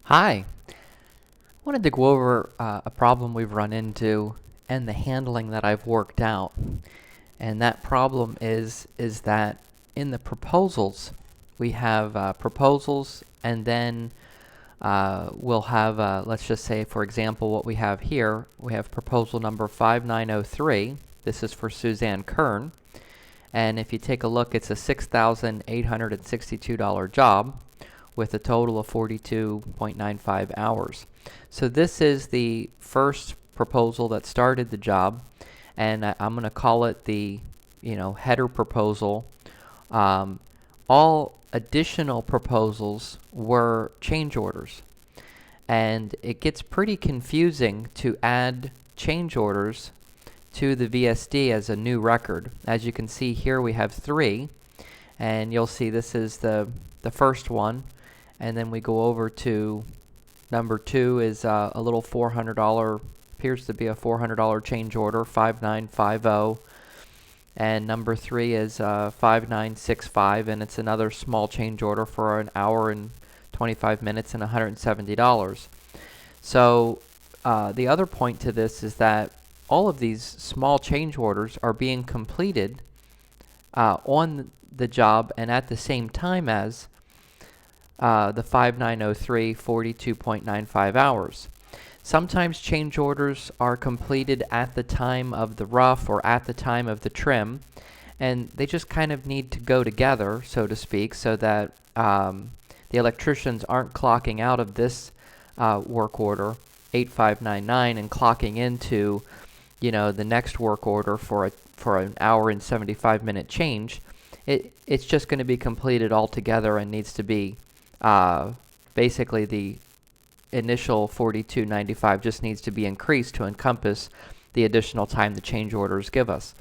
Hi, wanted to go over a problem we've run into and the handling that I've worked out. And that problem is that in the proposals, we have proposals, and then we'll have, let's just say, for example, what we have here, we have proposal number 5903. This is for Suzanne Kern. And if you take a look, it's a $6,862 job with a total of 42.95 hours. So this is the first proposal that started the job, and I'm going to call it the header proposal. All additional proposals were change orders, and it gets pretty confusing to add change orders to the VSD as a new record. As you can see here, we have 3, and you'll see this is the first one, and then we go over to number 2 is a little $400, appears to be a $400 change order, 5950, and number 3 is 5965, and it's another small change order for an hour and 25 minutes and $170. So the other point to this is that all of these small change orders are being completed on the job and at the same time as the 5903 42.95 hours. Sometimes change orders are completed at the time of the rough or at the time of the trim, and they just kind of need to go together, so to speak, so that the electricians aren't clocking out of this work order 8599 and clocking into the next work order for an hour and 75-minute change. It's just going to be completed all together and needs to be basically the initial 42.95 just needs to be increased to encompass the additional time the change orders give us.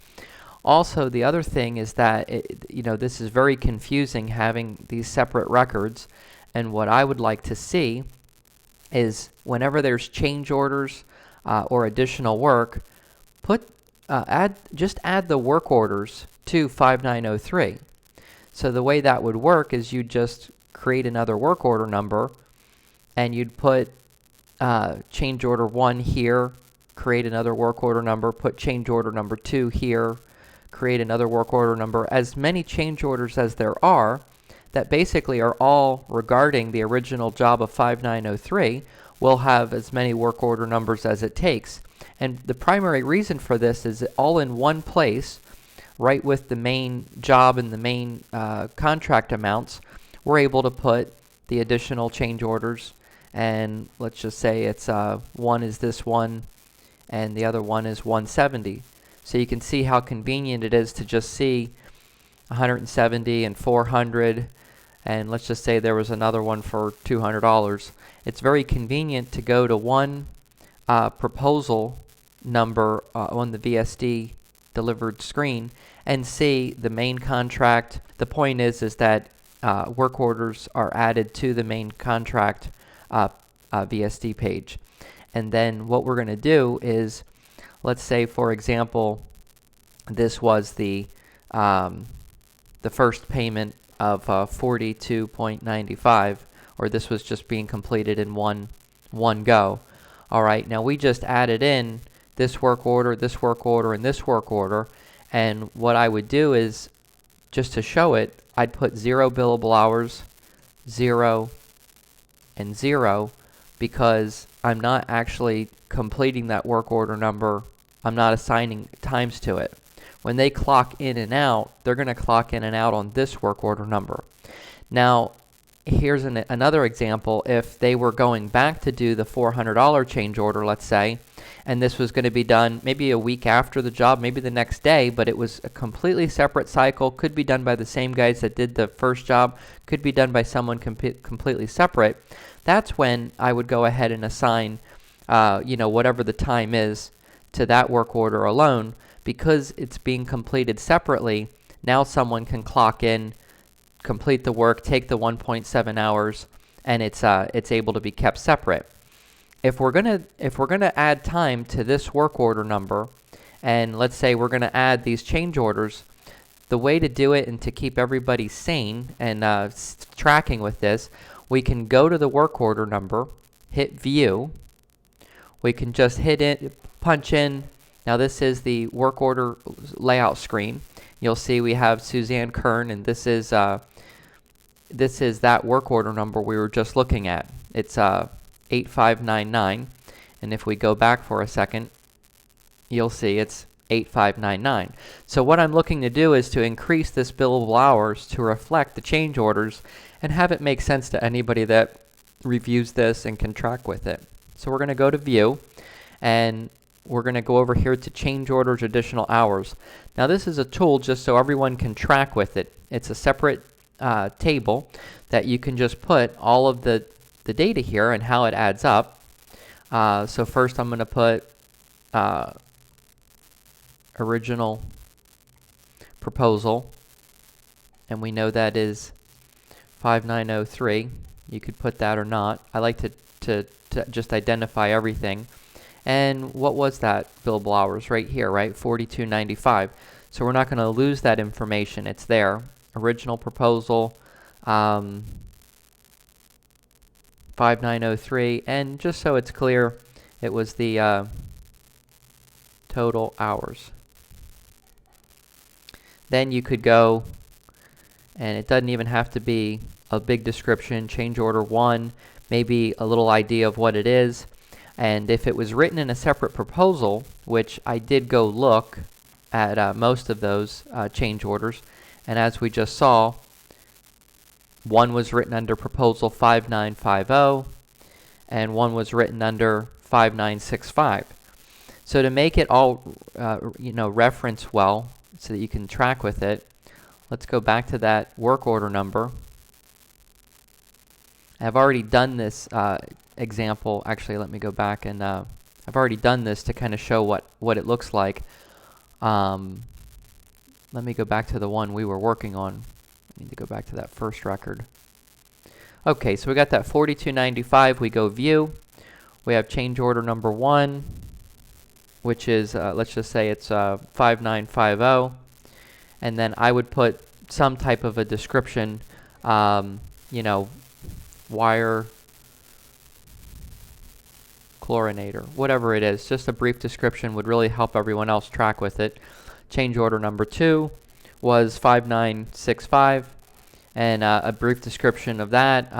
Also, the other thing is that this is very confusing having these separate records, and what I would like to see is whenever there's change orders or additional work, just add the work orders to 5903. So the way that would work is you just create another work order number, and you'd put change order 1 here, create another work order number, put change order number 2 here, create another work order number, as many change orders as there are that basically are all regarding the original job of 5903 will have as many work order numbers as it takes. And the primary reason for this is all in one place, right with the main job and the main contract amounts, we're able to put the additional change orders, and let's just say it's one is this one and the other one is 170. So you can see how convenient it is to just see 170 and 400, and let's just say there was another one for $200. It's very convenient to go to one proposal number on the VSD delivered screen and see the main contract. The point is that work orders are added to the main contract VSD page. And then what we're going to do is, let's say, for example, this was the first payment of 42.95, or this was just being completed in one go. All right, now we just added in this work order, and this work order, and what I would do is, just to show it, I'd put 0 billable hours, 0, and 0, because I'm not actually completing that work order number. I'm not assigning times to it. When they clock in and out, they're going to clock in and out on this work order number. Now, here's another example. If they were going back to do the $400 change order, let's say, and this was going to be done maybe a week after the job, maybe the next day, but it was a completely separate cycle, could be done by the same guys that did the first job, could be done by someone completely separate, that's when I would go ahead and assign whatever the time is to that work order alone. Because it's being completed separately, now someone can clock in, complete the work, take the 1.7 hours, and it's able to be kept separate. If we're gonna add time to this work order number, and let's say we're gonna add these change orders, the way to do it and to keep everybody sane and tracking with this we can go to the work order number, hit view. We can just hit it, punch in. Now this is the work order layout screen. You'll see we have Suzanne Kern, and this is that work order number we were just looking at. It's 8599, and if we go back for a second, you'll see it's 8599. So what I'm looking to do is to increase this billable hours to reflect the change orders and have it make sense to anybody that reviews this and can track with it. So we're going to go to view, and we're going to go over here to change orders additional hours. Now this is a tool just so everyone can track with it. It's a separate table that you can just put all of the data here and how it adds up. So first I'm going to put original proposal, and we know that is 5903. You could put that or not. I like to just identify everything. And what was that billable hours? Right here, right? 42.95. So we're not going to lose that information. It's there. Original proposal, 5903, and just so it's clear, it was the total hours. Then you could go, and it doesn't even have to be a big description, change order 1, maybe a little idea of what it is. And if it was written in a separate proposal, which I did go look at most of those change orders, and as we just saw, one was written under proposal 5950, and one was written under 5965. So to make it all, reference well, so that you can track with it, let's go back to that work order number. I've already done this example. Actually, let me go back, and I've already done this to kind of show what it looks like. Let me go back to the one we were working on. I need to go back to that first record. Okay, so we got that 42.95. We go view. We have change order number 1, which is, let's just say it's 5950. And then I would put some type of a description, wire chlorinator, whatever it is. Just a brief description would really help everyone else track with it. Change order number 2 was 5965, and a brief description of that.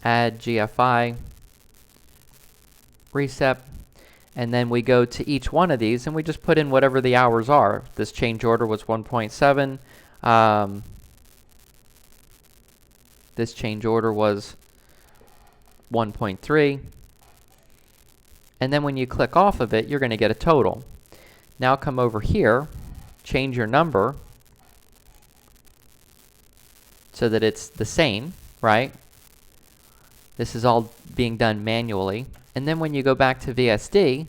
Add GFI, recep, and then we go to each one of these and we just put in whatever the hours are. This change order was 1.7. This change order was 1.3. And then when you click off of it, you're going to get a total. Now come over here, change your number so that it's the same, right? This is all being done manually. And then when you go back to VSD,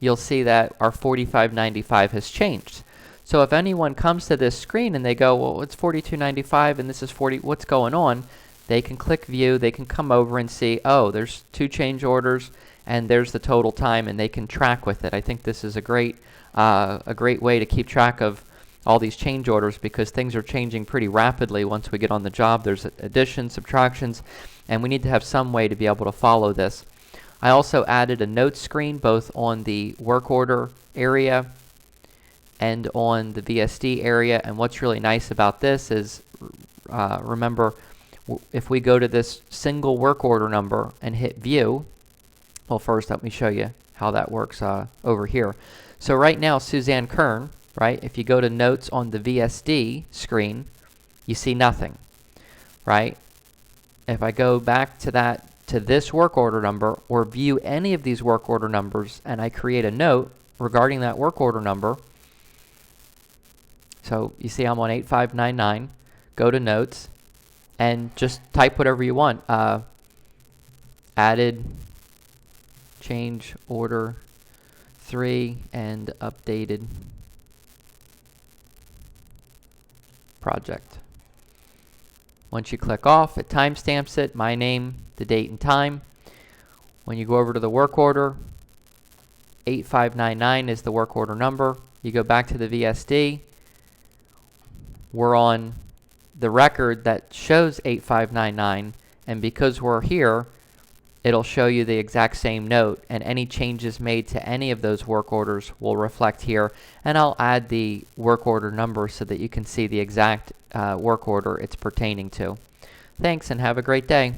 you'll see that our 45.95 has changed. So if anyone comes to this screen and they go, well, it's 42.95 and this is 40, what's going on? They can click view, they can come over and see, oh, there's 2 change orders and there's the total time, and they can track with it. I think this is a great way to keep track of all these change orders, because things are changing pretty rapidly once we get on the job. There's additions, subtractions, and we need to have some way to be able to follow this. I also added a notes screen both on the work order area and on the VSD area, and what's really nice about this is, remember, if we go to this single work order number and hit view, well, first let me show you how that works over here. So right now, Suzanne Kern, right, if you go to notes on the VSD screen, you see nothing, right? If I go back to this work order number, or view any of these work order numbers, and I create a note regarding that work order number, so you see I'm on 8599, go to notes, and just type whatever you want. Added change order 3 and updated project. Once you click off, it timestamps it, my name, the date and time. When you go over to the work order, 8599 is the work order number. You go back to the VSD. We're on the record that shows 8599, and because we're here, it'll show you the exact same note, and any changes made to any of those work orders will reflect here. And I'll add the work order number so that you can see the exact work order it's pertaining to. Thanks, and have a great day.